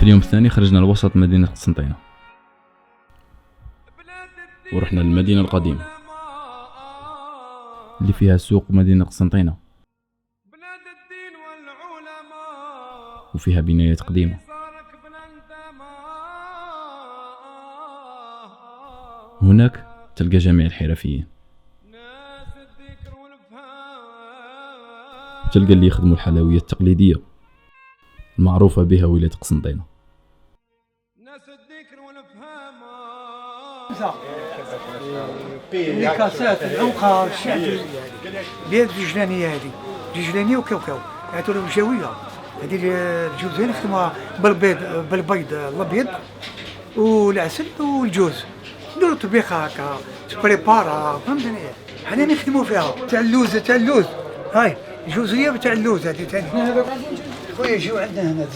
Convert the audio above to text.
في اليوم الثاني خرجنا لوسط مدينة قسنطينة ورحنا للمدينة القديمة اللي فيها سوق مدينة قسنطينة وفيها بنايات قديمة. هناك تلقى جميع الحرفيين، تلقى اللي يخدموا الحلويات التقليدية المعروفة بها ولاية قسنطينة. الكاسات العنقة الشعبي بيد الجلانية هذه الجلانية وكاوكاو يعطوا لهم جوية. هذه الجوزين يخدموها بالبيض الابيض والعسل والجوز، نديرو طبيخة هكا تبريبارا فهمتني. حنا نخدمو فيها تاع اللوز هاي الجوزية تاع اللوز هذه ثاني. خويا جيو عندنا هنا